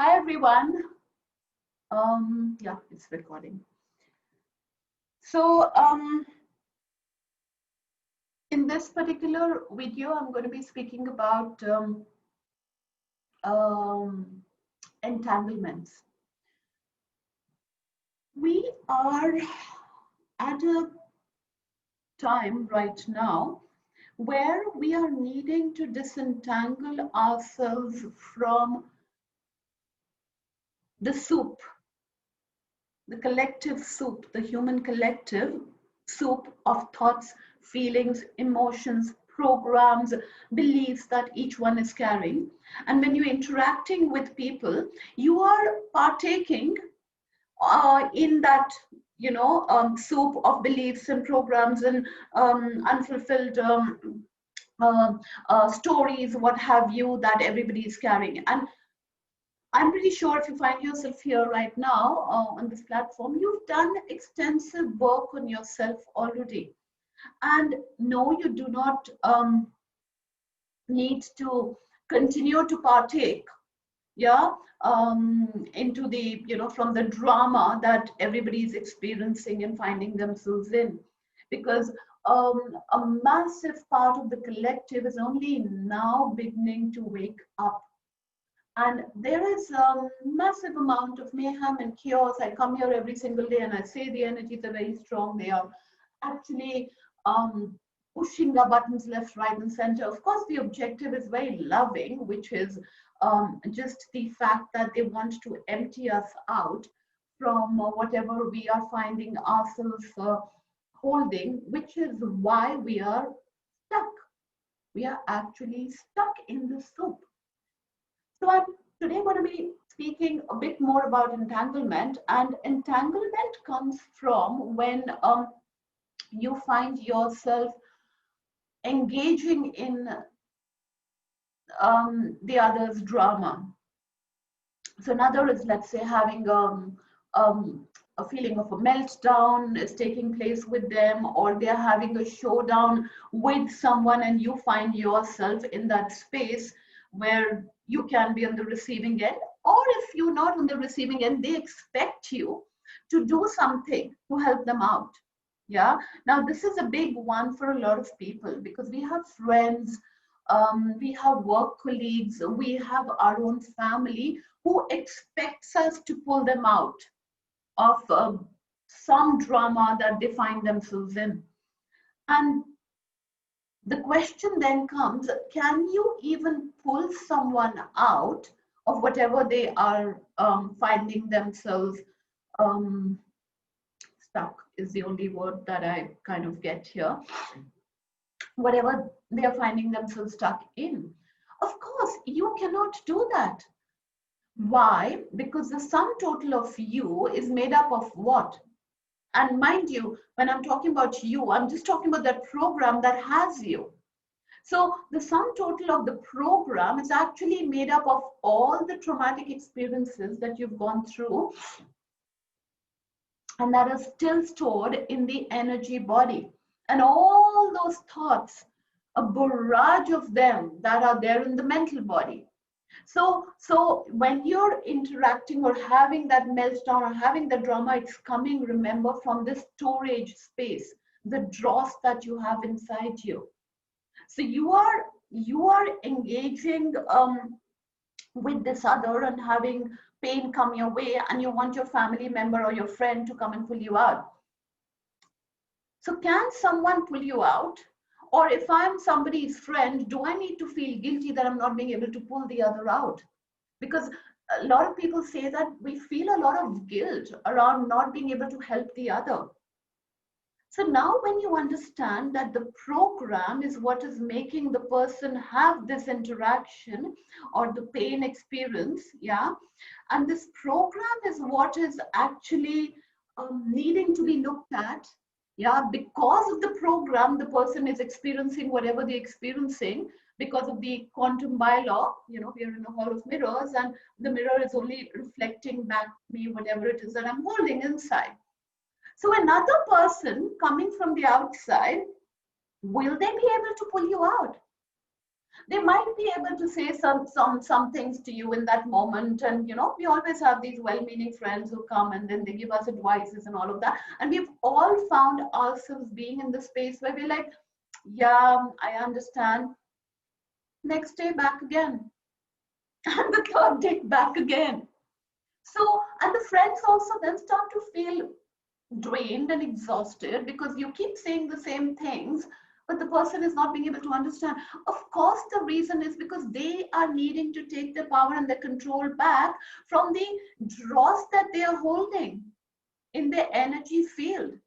Hi everyone. Yeah, it's recording. So in this particular video, I'm going to be speaking about um, entanglements. We are at a time right now where we are needing to disentangle ourselves from the soup, the collective soup, the human collective soup of thoughts, feelings, emotions, programs, beliefs that each one is carrying. And when you're interacting with people, you are partaking in that, soup of beliefs and programs and unfulfilled uh, stories, what have you, that everybody is carrying. And I'm pretty sure if you find yourself here right now on this platform, you've done extensive work on yourself already. And no, you do not need to continue to partake, yeah, into the, from the drama that everybody is experiencing and finding themselves in. Because a massive part of the collective is only now beginning to wake up, and there is a massive amount of mayhem and chaos. I come here every single day and I say the energies are very strong. They are actually pushing the buttons left, right, and center. Of course, the objective is very loving, which is just the fact that they want to empty us out from whatever we are finding ourselves holding, which is why we are stuck. We are actually stuck in the soup. So I'm today going to be speaking a bit more about entanglement, and entanglement comes from when you find yourself engaging in the other's drama. So another is, let's say, having a feeling of a meltdown is taking place with them, or they're having a showdown with someone, and you find yourself in that space where you can be on the receiving end, or if you're not on the receiving end, they expect you to do something to help them out. Yeah. Now, this is a big one for a lot of people because we have friends, we have work colleagues, we have our own family who expects us to pull them out of some drama that they find themselves in. And the question then comes, can you even pull someone out of whatever they are finding themselves stuck, is the only word that I kind of get here. Whatever they are finding themselves stuck in. Of course, you cannot do that. Why? Because the sum total of you is made up of what? And mind you, when I'm talking about you, I'm just talking about that program that has you. So the sum total of the program is actually made up of all the traumatic experiences that you've gone through and that are still stored in the energy body. And all those thoughts, a barrage of them that are there in the mental body. So when you're interacting or having that meltdown or having the drama, it's coming, remember, from the storage space, the dross that you have inside you. So you are engaging with this other and having pain come your way, and you want your family member or your friend to come and pull you out. So can someone pull you out? Or if I'm somebody's friend, do I need to feel guilty that I'm not being able to pull the other out? Because a lot of people say that we feel a lot of guilt around not being able to help the other. So now when you understand that the program is what is making the person have this interaction or the pain experience, yeah, and this program is what is actually needing to be looked at, yeah, because of the program, the person is experiencing whatever they're experiencing because of the quantum bylaw. We are in a hall of mirrors, and the mirror is only reflecting back me whatever it is that I'm holding inside. So another person coming from the outside, will they be able to pull you out? They might be able to say some things to you in that moment, and we always have these well-meaning friends who come and then they give us advices and all of that, and we've all found ourselves being in the space where we're like, yeah, I understand. Next day back again, and the third day back again. So, and the friends also then start to feel drained and exhausted because you keep saying the same things, but the person is not being able to understand. Of course, the reason is because they are needing to take the power and the control back from the dross that they are holding in their energy field,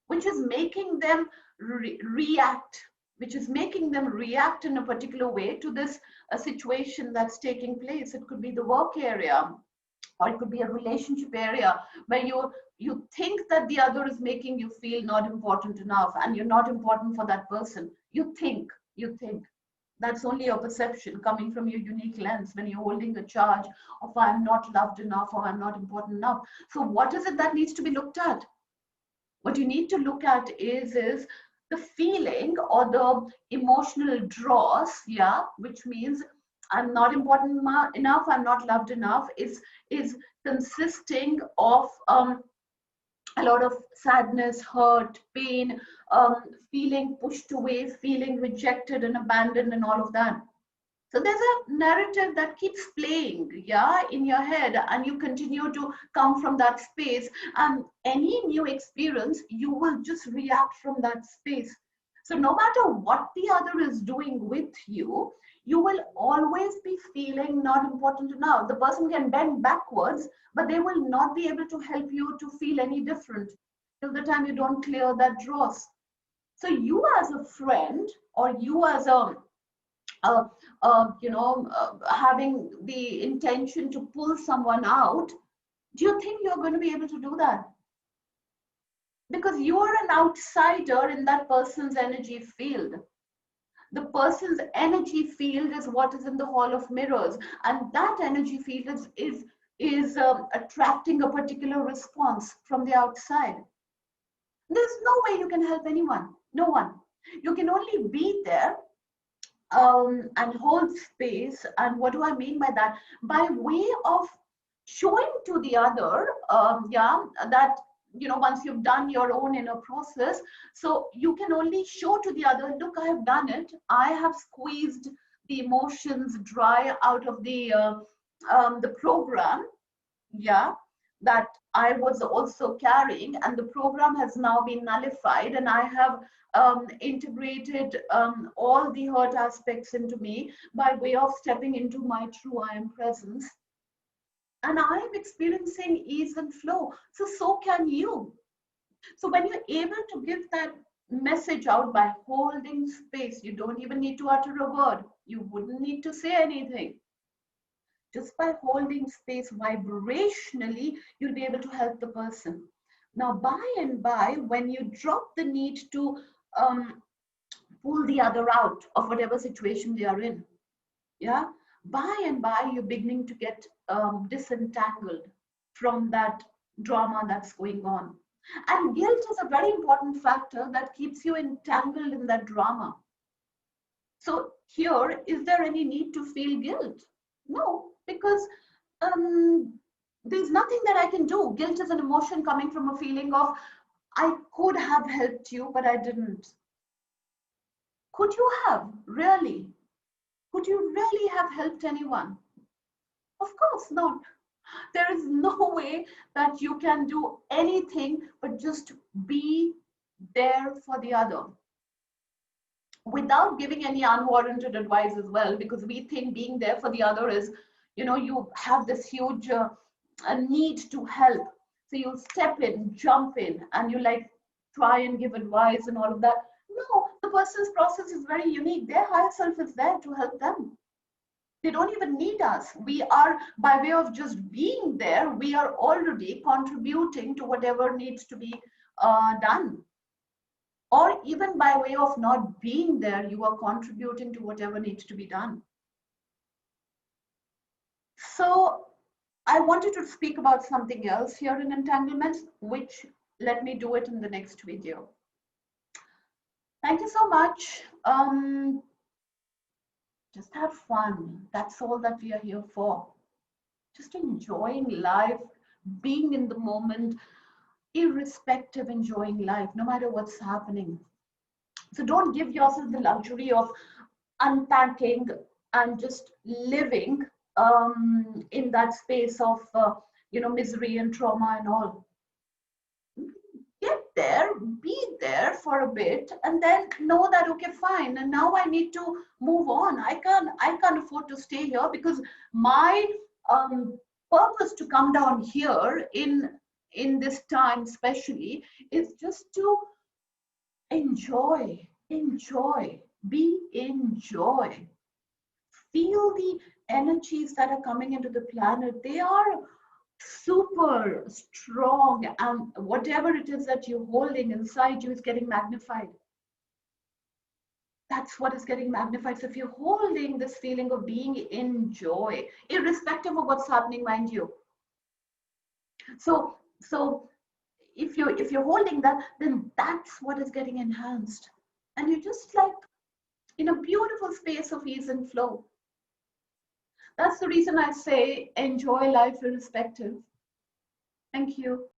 which is making them react, which is making them react in a particular way to this situation that's taking place. It could be the work area, or it could be a relationship area where you think that the other is making you feel not important enough, and you're not important for that person. You think that's only your perception coming from your unique lens when you're holding a charge of I'm not loved enough or I'm not important enough. So what is it that needs to be looked at? What you need to look at is the feeling or the emotional dross, yeah, which means I'm not important enough, I'm not loved enough, is consisting of a lot of sadness, hurt, pain, feeling pushed away, feeling rejected and abandoned, and all of that. So there's a narrative that keeps playing, yeah, in your head, and you continue to come from that space. And any new experience, you will just react from that space. So no matter what the other is doing with you, you will always be feeling not important enough. The person can bend backwards, but they will not be able to help you to feel any different till the time you don't clear that dross. So you as a friend, or you as a having the intention to pull someone out, do you think you're going to be able to do that? Because you are an outsider in that person's energy field. The person's energy field is what is in the hall of mirrors, and that energy field is attracting a particular response from the outside. There's no way you can help anyone. No one. You can only be there and hold space. And what do I mean by that? By way of showing to the other, yeah, that once you've done your own inner process, so you can only show to the other, look, I have done it. I have squeezed the emotions dry out of the program, yeah, that I was also carrying, and the program has now been nullified, and I have integrated all the hurt aspects into me by way of stepping into my true I am presence. And I am experiencing ease and flow. So can you. So when you're able to give that message out by holding space, you don't even need to utter a word. You wouldn't need to say anything. Just by holding space vibrationally, you'll be able to help the person. Now, by and by, when you drop the need to pull the other out of whatever situation they are in, yeah, by and by, you're beginning to get disentangled from that drama that's going on. And guilt is a very important factor that keeps you entangled in that drama. So here, is there any need to feel guilt? No, because there's nothing that I can do. Guilt is an emotion coming from a feeling of, I could have helped you, but I didn't. Could you have? Really? Could you really have helped anyone? Of course not. There is no way that you can do anything but just be there for the other, without giving any unwarranted advice as well, because we think being there for the other is, you have this huge a need to help. So you step in, jump in, and you like try and give advice and all of that. No, the person's process is very unique. Their higher self is there to help them. They don't even need us. We are, by way of just being there, we are already contributing to whatever needs to be done. Or even by way of not being there, you are contributing to whatever needs to be done. So I wanted to speak about something else here in entanglement, which let me do it in the next video. Thank you so much. Just have fun. That's all that we are here for. Just enjoying life, being in the moment, irrespective, enjoying life, no matter what's happening. So don't give yourself the luxury of unpacking and just living in that space of misery and trauma and all. Get there, be there for a bit, and then know that okay, fine, and now I need to move on. I can't afford to stay here, because my purpose to come down here in this time especially is just to enjoy, be in joy, feel the energies that are coming into the planet. They are super strong, and whatever it is that you're holding inside you is getting magnified. That's what is getting magnified. So if you're holding this feeling of being in joy, irrespective of what's happening, mind you. So if you're holding that, then that's what is getting enhanced. And you're just like in a beautiful space of ease and flow. That's the reason I say enjoy life irrespective. Thank you.